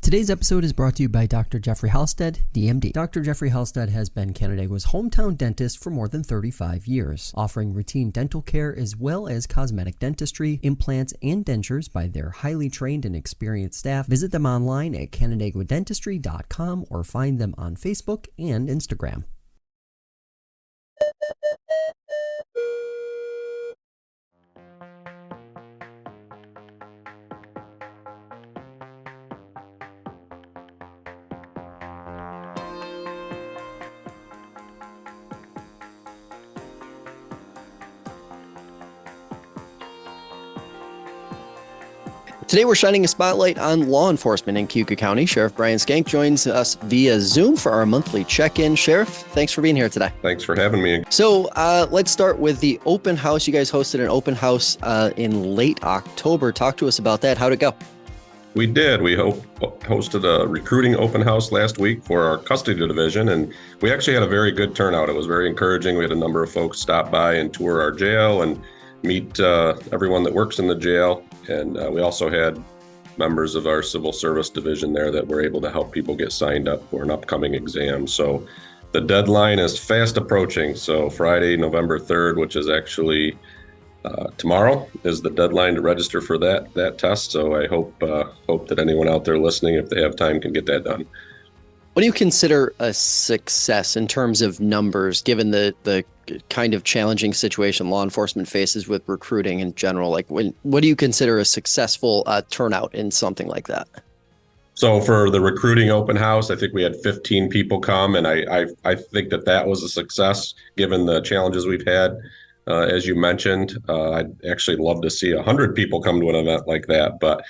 Today's episode is brought to you by Dr. Jeffrey Halstead, DMD. Dr. Jeffrey Halstead has been Canandaigua's hometown dentist for more than 35 years, offering routine dental care as well as cosmetic dentistry, implants, and dentures by their highly trained and experienced staff. Visit them online at canandaiguadentistry.com or find them on Facebook and Instagram. Today, we're shining a spotlight on law enforcement in Cayuga County. Sheriff Brian Schenck joins us via Zoom for our monthly check-in. Sheriff, thanks for being here today. Thanks for having me. So let's start with the open house. You guys hosted an open house in late October. Talk to us about that. How'd it go? We did. We hosted a recruiting open house last week for our custody division, and we actually had a very good turnout. It was very encouraging. We had a number of folks stop by and tour our jail and meet everyone that works in the jail. And we also had members of our civil service division there that were able to help people get signed up for an upcoming exam. So the deadline is fast approaching. So Friday, November 3rd, which is actually tomorrow, is the deadline to register for that test. So I hope that anyone out there listening, if they have time, can get that done. What do you consider a success in terms of numbers, given the kind of challenging situation law enforcement faces with recruiting in general? Like, what do you consider a successful turnout in something like that? So for the recruiting open house, I think we had 15 people come, and I think that was a success given the challenges we've had. As you mentioned, I'd actually love to see 100 people come to an event like that, but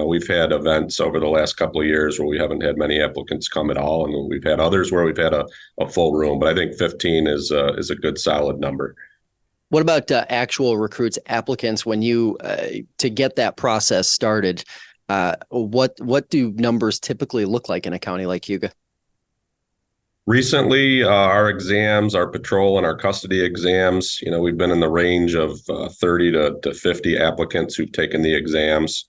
we've had events over the last couple of years where we haven't had many applicants come at all, and we've had others where we've had a full room. But I think 15 is a good solid number. What about actual recruits, applicants? When you to get that process started, what do numbers typically look like in a county like Cayuga? Recently, our exams, our patrol and our custody exams, we've been in the range of 30 to 50 applicants who've taken the exams.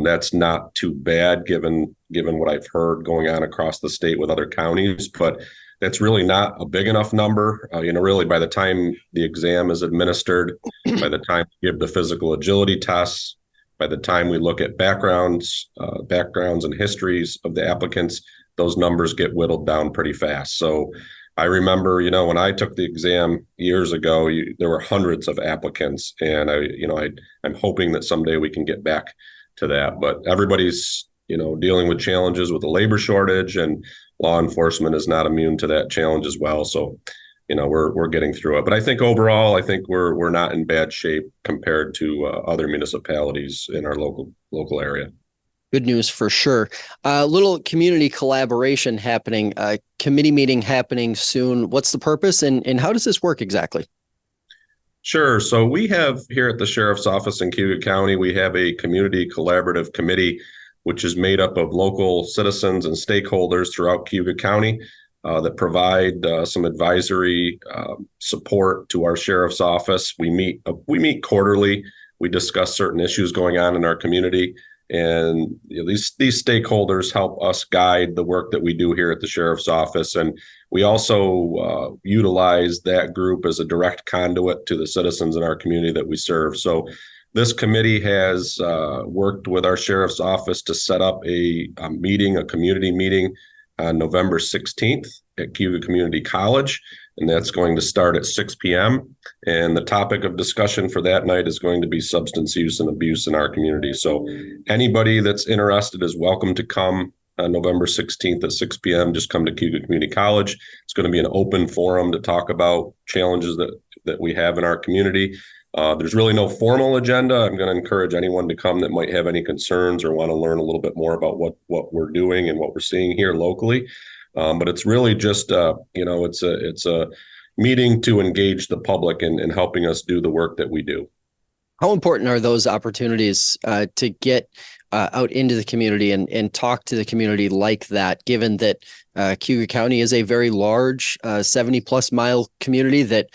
That's not too bad given what I've heard going on across the state with other counties, but that's really not a big enough number. Really by the time the exam is administered, by the time we give the physical agility tests, by the time we look at backgrounds and histories of the applicants, those numbers get whittled down pretty fast. So I remember, when I took the exam years ago, there were hundreds of applicants, and I'm hoping that someday we can get back to that. But everybody's, dealing with challenges with the labor shortage, and law enforcement is not immune to that challenge as well. So, we're getting through it. But I think overall, we're not in bad shape compared to other municipalities in our local area. Good news for sure. Little community collaboration happening, committee meeting happening soon. What's the purpose and how does this work exactly? Sure. So we have here at the Sheriff's Office in Cayuga County, we have a community collaborative committee, which is made up of local citizens and stakeholders throughout Cayuga County that provide some advisory support to our Sheriff's Office. We meet quarterly. We discuss certain issues going on in our community. And these stakeholders help us guide the work that we do here at the Sheriff's Office. And we also utilize that group as a direct conduit to the citizens in our community that we serve. So this committee has worked with our Sheriff's Office to set up a community meeting on November 16th at Cayuga Community College. And that's going to start at 6 p.m. And the topic of discussion for that night is going to be substance use and abuse in our community. So anybody that's interested is welcome to come on November 16th at 6 p.m. Just come to Cayuga Community College. It's going to be an open forum to talk about challenges that we have in our community. There's really no formal agenda. I'm going to encourage anyone to come that might have any concerns or want to learn a little bit more about what we're doing and what we're seeing here locally. But it's really just, it's a meeting to engage the public in helping us do the work that we do. How important are those opportunities to get out into the community and talk to the community like that, given that Cayuga County is a very large 70 plus mile community that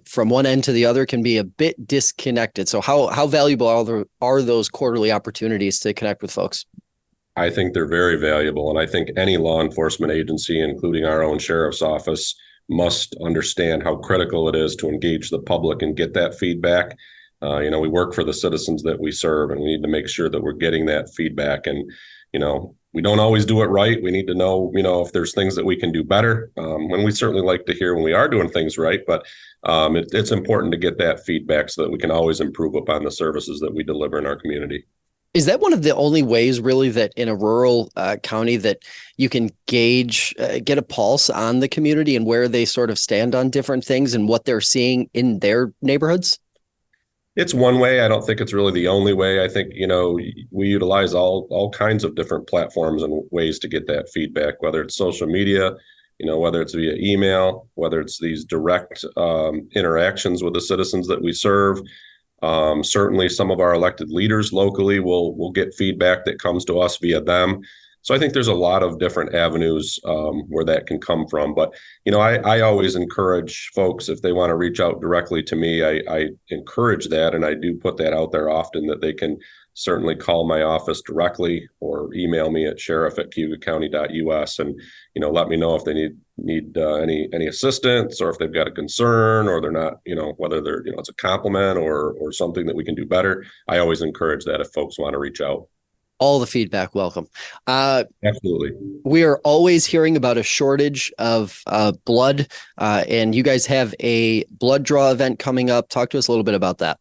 from one end to the other can be a bit disconnected. So how valuable are those quarterly opportunities to connect with folks? I think they're very valuable. And I think any law enforcement agency, including our own sheriff's office, must understand how critical it is to engage the public and get that feedback. We work for the citizens that we serve, and we need to make sure that we're getting that feedback. And, we don't always do it right. We need to know, if there's things that we can do better. And we certainly like to hear when we are doing things right, but it's important to get that feedback so that we can always improve upon the services that we deliver in our community. Is that one of the only ways really that in a rural county that you can gauge, get a pulse on the community and where they sort of stand on different things and what they're seeing in their neighborhoods? It's one way. I don't think it's really the only way. I think, we utilize all kinds of different platforms and ways to get that feedback, whether it's social media, whether it's via email, whether it's these direct interactions with the citizens that we serve. Certainly some of our elected leaders locally will get feedback that comes to us via them. So I think there's a lot of different avenues where that can come from. But, I always encourage folks, if they want to reach out directly to me, I encourage that. And I do put that out there often, that they can certainly call my office directly or email me at sheriff@cayugacounty.us and, let me know if they need any assistance, or if they've got a concern, or they're not, whether they're, it's a compliment or something that we can do better. I always encourage that if folks want to reach out. All the feedback welcome. Absolutely. We are always hearing about a shortage of blood, and you guys have a blood draw event coming up. Talk to us a little bit about that.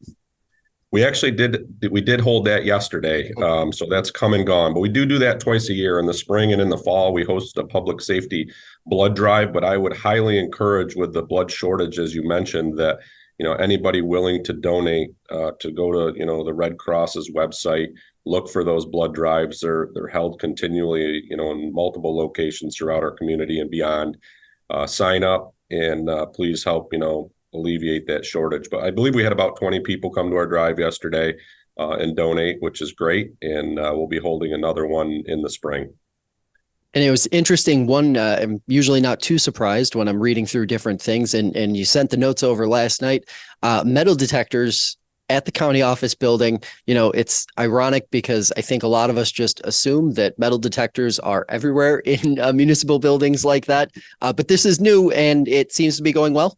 We actually did hold that yesterday. So that's come and gone, but we do that twice a year. In the spring and in the fall, we host a public safety blood drive. But I would highly encourage, with the blood shortage, as you mentioned, that, anybody willing to donate, to go to, the Red Cross's website, look for those blood drives. They're held continually, in multiple locations throughout our community and beyond. Sign up and please help, alleviate that shortage. But I believe we had about 20 people come to our drive yesterday and donate, which is great. And we'll be holding another one in the spring. And it was interesting. I'm usually not too surprised when I'm reading through different things. And you sent the notes over last night. Metal detectors at the county office building. It's ironic because I think a lot of us just assume that metal detectors are everywhere in municipal buildings like that. But this is new and it seems to be going well.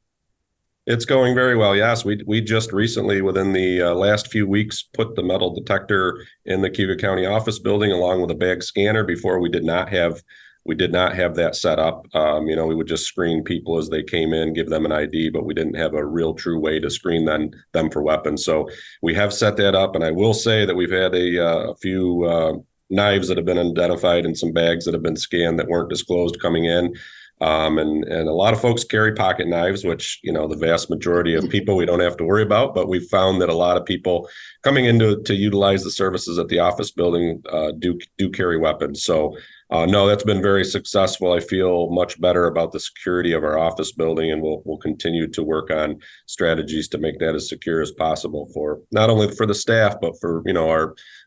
It's going very well. Yes, we just recently, within the last few weeks, put the metal detector in the Cayuga County office building along with a bag scanner. Before, we did not have that set up. We would just screen people as they came in, give them an ID, but we didn't have a real true way to screen them for weapons. So we have set that up, and I will say that we've had a few knives that have been identified and some bags that have been scanned that weren't disclosed coming in. And a lot of folks carry pocket knives, which, the vast majority of people we don't have to worry about. But we've found that a lot of people coming in to utilize the services at the office building do carry weapons. So no, that's been very successful. I feel much better about the security of our office building, and we'll continue to work on strategies to make that as secure as possible, for not only for the staff, but for,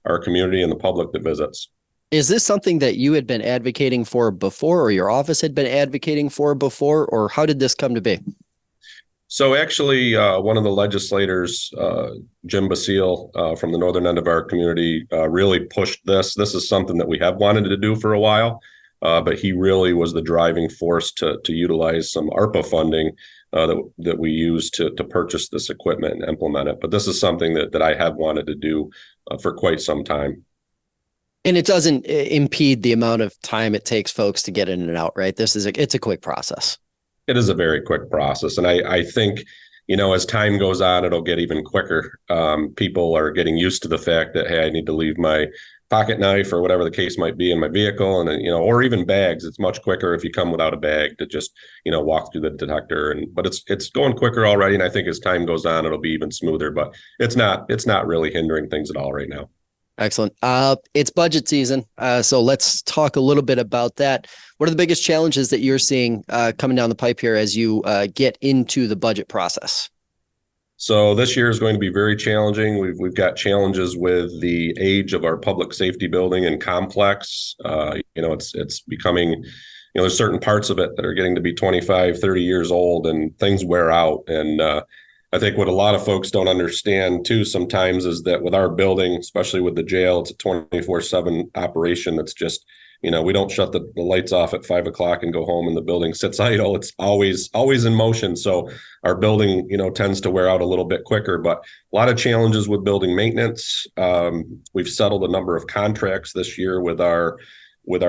our community and the public that visits. Is this something that you had been advocating for before, or your office had been advocating for before, or how did this come to be? So actually, one of the legislators, Jim Basile, from the northern end of our community, really pushed this. This is something that we have wanted to do for a while, but he really was the driving force to utilize some ARPA funding that we use to purchase this equipment and implement it. But this is something that I have wanted to do for quite some time. And it doesn't impede the amount of time it takes folks to get in and out, right? It's a quick process. It is a very quick process. And I think, as time goes on, it'll get even quicker. People are getting used to the fact that, hey, I need to leave my pocket knife or whatever the case might be in my vehicle. And, or even bags. It's much quicker if you come without a bag to just, walk through the detector. But it's going quicker already. And I think as time goes on, it'll be even smoother. But it's not really hindering things at all right now. Excellent. It's budget season. So let's talk a little bit about that. What are the biggest challenges that you're seeing coming down the pipe here as you get into the budget process? So this year is going to be very challenging. We've got challenges with the age of our public safety building and complex. It's becoming, there's certain parts of it that are getting to be 25, 30 years old, and things wear out. And I think what a lot of folks don't understand too sometimes is that with our building, especially with the jail, it's a 24/7 operation. That's just, we don't shut the lights off at 5 o'clock and go home and the building sits idle. It's always in motion. So our building, tends to wear out a little bit quicker, but a lot of challenges with building maintenance. We've settled a number of contracts this year with our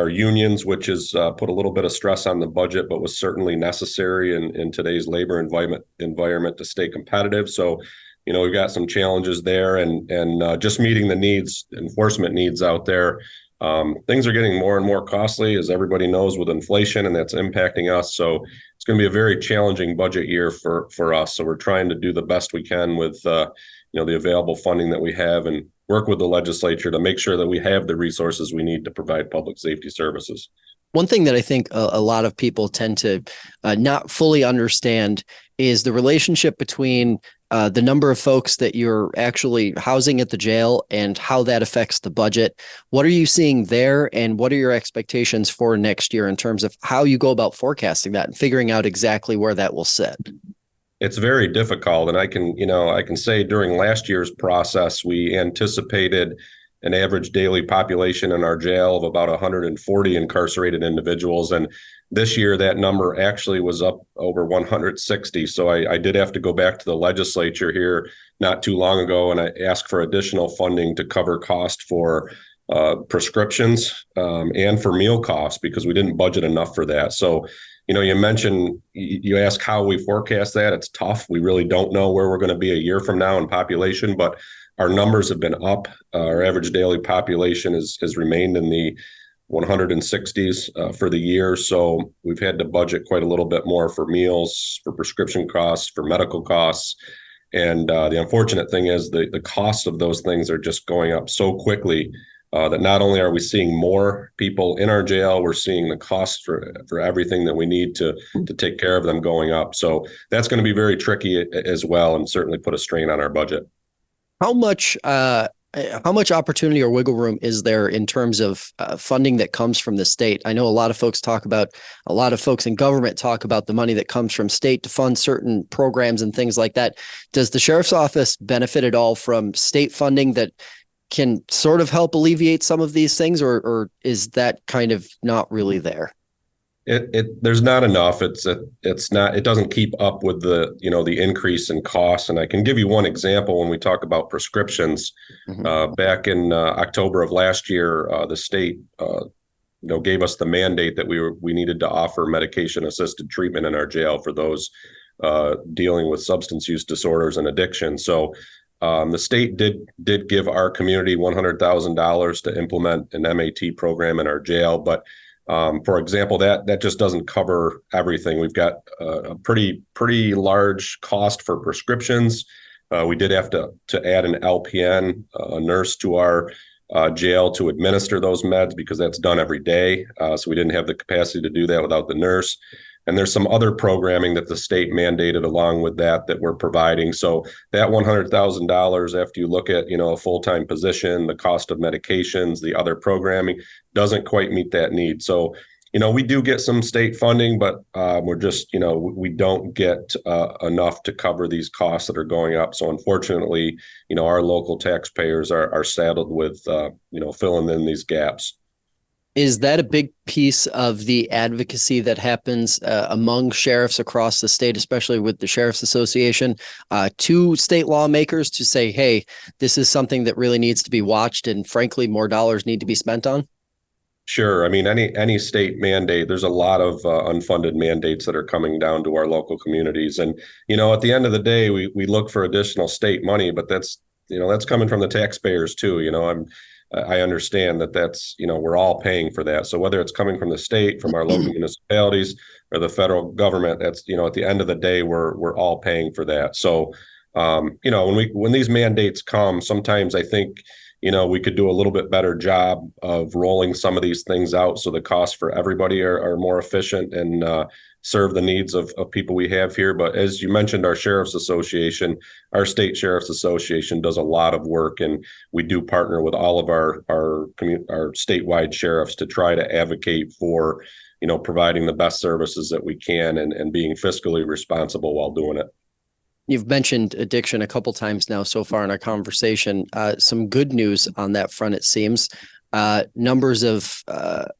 unions, which has put a little bit of stress on the budget, but was certainly necessary in today's labor environment to stay competitive. So, we've got some challenges there, and just meeting the needs, enforcement needs out there. Things are getting more and more costly, as everybody knows, with inflation, and that's impacting us. So it's going to be a very challenging budget year for us. So we're trying to do the best we can with the available funding that we have, and work with the legislature to make sure that we have the resources we need to provide public safety services. One thing that I think a lot of people tend to not fully understand is the relationship between the number of folks that you're actually housing at the jail and how that affects the budget. What are you seeing there, and what are your expectations for next year in terms of how you go about forecasting that and figuring out exactly where that will sit? It's very difficult. And I can say during last year's process, we anticipated an average daily population in our jail of about 140 incarcerated individuals. And this year, that number actually was up over 160. So I did have to go back to the legislature here not too long ago, and I asked for additional funding to cover cost for prescriptions and for meal costs, because we didn't budget enough for that. So you ask how we forecast that. It's tough. We really don't know where we're going to be a year from now in population, but our numbers have been up. Our average daily population has remained in the 160s for the year. So we've had to budget quite a little bit more for meals, for prescription costs, for medical costs. And the unfortunate thing is the costs of those things are just going up so quickly that not only are we seeing more people in our jail, we're seeing the cost for everything that we need to take care of them going up. So that's going to be very tricky as well, and certainly put a strain on our budget. How much opportunity or wiggle room is there in terms of funding that comes from the state? I know a lot of folks in government talk about the money that comes from state to fund certain programs and things like that. Does the sheriff's office benefit at all from state funding that can sort of help alleviate some of these things, or is that kind of not really there? There's not enough. It doesn't keep up with the increase in costs. And I can give you one example when we talk about prescriptions. Mm-hmm. Back in October of last year, the state gave us the mandate that we needed to offer medication assisted treatment in our jail for those dealing with substance use disorders and addiction. So the state did give our community $100,000 to implement an MAT program in our jail, but for example, that just doesn't cover everything. We've got a pretty large cost for prescriptions. We did have to add an LPN, a nurse, to our jail to administer those meds, because that's done every day. So we didn't have the capacity to do that without the nurse. And there's some other programming that the state mandated along with that we're providing. So that $100,000, after you look at, a full-time position, the cost of medications, the other programming, doesn't quite meet that need. So, we do get some state funding, but we're just, we don't get enough to cover these costs that are going up. So unfortunately, our local taxpayers are saddled with, filling in these gaps. Is that a big piece of the advocacy that happens among sheriffs across the state, especially with the Sheriff's Association, to state lawmakers to say, hey, this is something that really needs to be watched, and frankly, more dollars need to be spent on? Sure. I mean, any state mandate, there's a lot of unfunded mandates that are coming down to our local communities. And, at the end of the day, we look for additional state money, but that's coming from the taxpayers too. I understand that's, we're all paying for that. So whether it's coming from the state, from our local municipalities, or the federal government, that's, at the end of the day, we're all paying for that. So, when these mandates come, sometimes I think, we could do a little bit better job of rolling some of these things out so the costs for everybody are more efficient and serve the needs of people we have here. But as you mentioned, our Sheriff's Association, our state Sheriff's Association does a lot of work, and we do partner with all of our statewide sheriffs to try to advocate for, providing the best services that we can and being fiscally responsible while doing it. You've mentioned addiction a couple times now so far in our conversation. Some good news on that front, it seems. Numbers of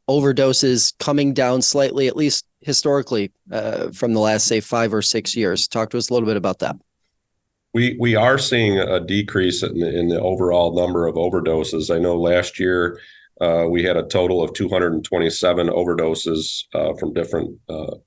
overdoses coming down slightly, at least historically, from the last, say, 5 or 6 years. Talk to us a little bit about that. We are seeing a decrease in the overall number of overdoses. I know last year we had a total of 227 overdoses from different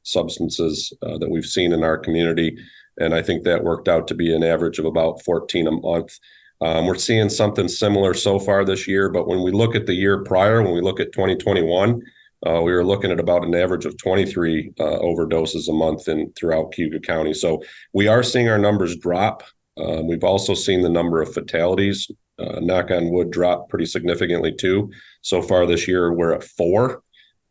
substances that we've seen in our community. And I think that worked out to be an average of about 14 a month. We're seeing something similar so far this year, but when we look at the year prior, when we look at 2021, we were looking at about an average of 23 overdoses a month throughout Cayuga County. So we are seeing our numbers drop. We've also seen the number of fatalities, knock on wood, drop pretty significantly too. So far this year, we're at 4.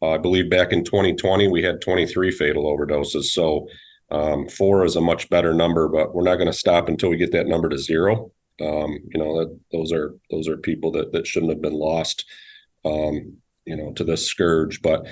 I believe back in 2020, we had 23 fatal overdoses. So 4 is a much better number, but we're not going to stop until we get that number to 0. Those are people that shouldn't have been lost, to this scourge. But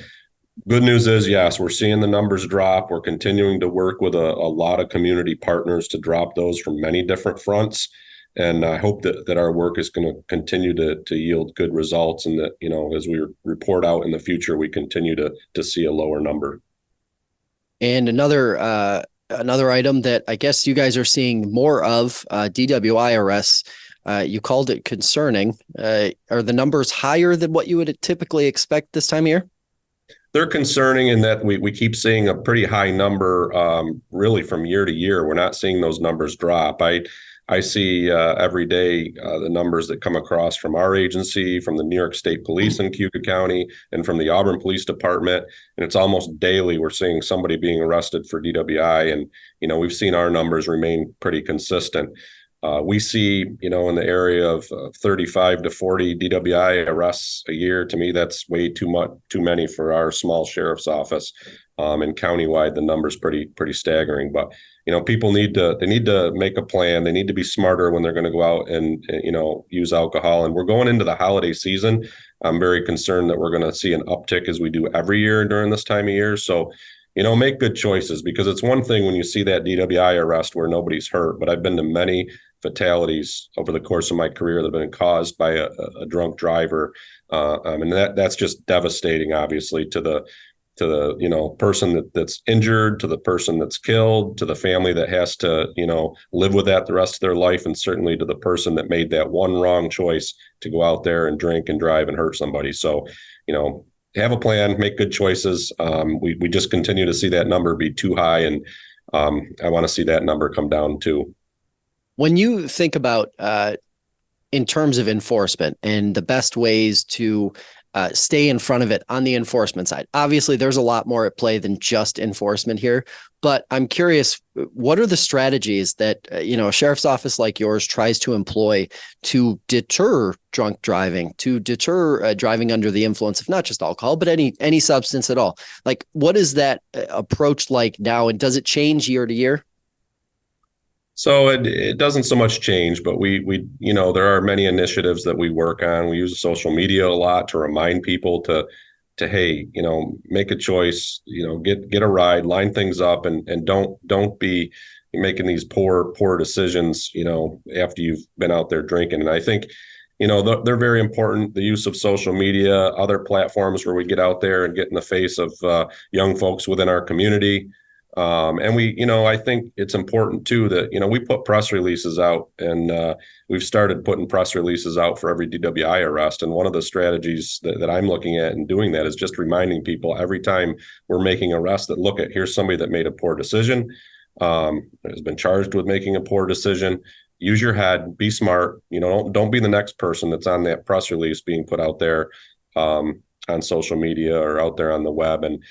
good news is, yes, we're seeing the numbers drop. We're continuing to work with a lot of community partners to drop those from many different fronts. And I hope that our work is going to continue to yield good results, and that, as we report out in the future, we continue to see a lower number. And another item that I guess you guys are seeing more of, DWI arrests. You called it concerning. Are the numbers higher than what you would typically expect this time of year? They're concerning in that we keep seeing a pretty high number, really from year to year. We're not seeing those numbers drop. I see every day the numbers that come across from our agency, from the New York State Police in Cayuga County, and from the Auburn Police Department. And it's almost daily we're seeing somebody being arrested for DWI. And, we've seen our numbers remain pretty consistent. We see, in the area of 35 to 40 DWI arrests a year. To me, that's way too many for our small sheriff's office. And countywide, the number's pretty staggering. But people need to make a plan. They need to be smarter when they're going to go out and use alcohol. And we're going into the holiday season. I'm very concerned that we're going to see an uptick, as we do every year during this time of year. So, make good choices, because it's one thing when you see that DWI arrest where nobody's hurt, but I've been to many fatalities over the course of my career that have been caused by a drunk driver. And that's just devastating, obviously, to the person that's injured, to the person that's killed, to the family that has to, live with that the rest of their life, and certainly to the person that made that one wrong choice to go out there and drink and drive and hurt somebody. So, have a plan, make good choices. We just continue to see that number be too high, and I want to see that number come down too. When you think about in terms of enforcement and the best ways to stay in front of it on the enforcement side, obviously there's a lot more at play than just enforcement here, but I'm curious, what are the strategies that, a sheriff's office like yours tries to employ to deter drunk driving, to deter driving under the influence of not just alcohol, but any substance at all? Like, what is that approach like now? And does it change year to year? So it doesn't so much change, but we there are many initiatives that we work on. We use social media a lot to remind people to hey, make a choice, get a ride, line things up, and don't be making these poor decisions, after you've been out there drinking. And I think, they're very important. The use of social media, other platforms where we get out there and get in the face of young folks within our community. And I think it's important too that, we put press releases out, and we've started putting press releases out for every DWI arrest. And one of the strategies that I'm looking at and doing that is just reminding people every time we're making arrests that, look, here's somebody that made a poor decision, has been charged with making a poor decision. Use your head, be smart, don't be the next person that's on that press release being put out there on social media or out there on the web. And,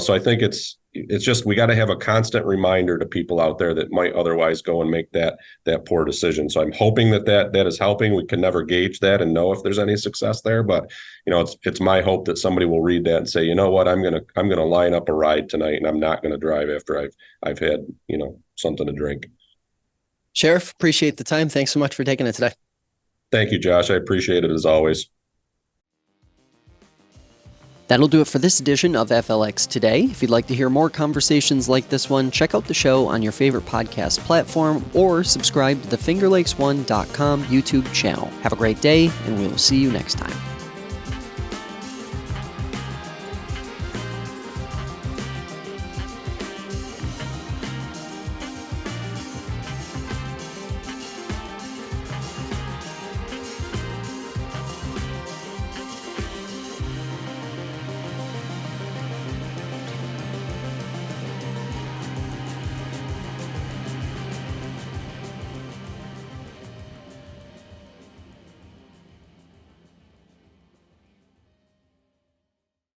so I think it's just, we got to have a constant reminder to people out there that might otherwise go and make that poor decision. So I'm hoping that is helping. We can never gauge that and know if there's any success there, but it's my hope that somebody will read that and say, you know what, I'm going to line up a ride tonight, and I'm not going to drive after I've had, something to drink. Sheriff, appreciate the time. Thanks so much for taking it today. Thank you, Josh. I appreciate it as always. That'll do it for this edition of FLX Today. If you'd like to hear more conversations like this one, check out the show on your favorite podcast platform or subscribe to the FingerLakes1.com YouTube channel. Have a great day, and we will see you next time.